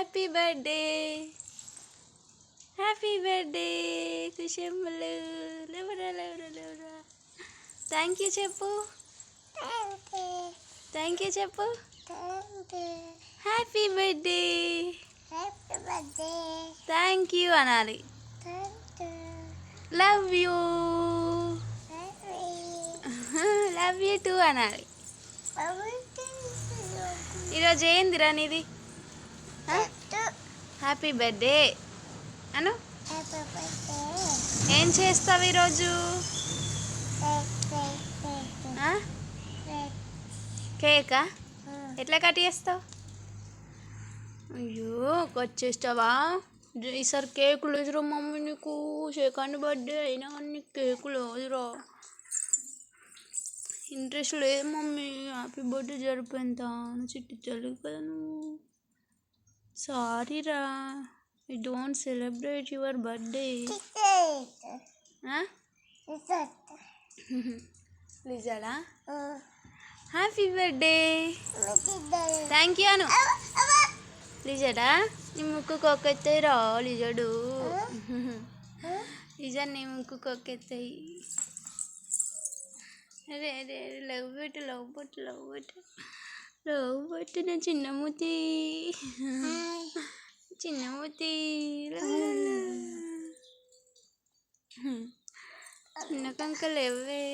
happy birthday happy birthday కుషమ్మలు లేవరా లేవరా లేవరా థ్యాంక్ యూ చెప్పు థ్యాంక్ యూ చెప్పు హ్యాపీ బర్త్డే థ్యాంక్ యూ అనాలి love you love you two అనాలి ఈరోజు ఏందిరా నీది హ్యాపీ బర్త్డే అను ఏం చేస్తావు ఈరోజు కేకా ఎట్లా కట్ చేస్తావు అయ్యో కట్ చేస్తావా ఈసారి కేకులు లేదురా మమ్మీ నీకు సెకండ్ బర్త్డే అయినా కానీ నీకు కేకులు లేదురా ఇంట్రెస్ట్ లేదు మమ్మీ హ్యాపీ బర్త్డే జరిపేంత చిట్టి తెలుగు కదా నువ్వు సారీరా I don't celebrate your birthday లిజాడా హ్యాపీ బర్త్డే థ్యాంక్ యూ అను లిజాడా నీ ముక్కు కొక్కెత్తాయి రా లిజాడు లిజా నీ ముక్కు కొక్కెత్తాయి అరే అరే లవ్ పెట్టు లవ్ పెట్టు లవ్ పెట్టు లవ్ పెట్టు నా చిన్నమూతి చిన్నమూతి చిన్న కంకలు ఇవ్వే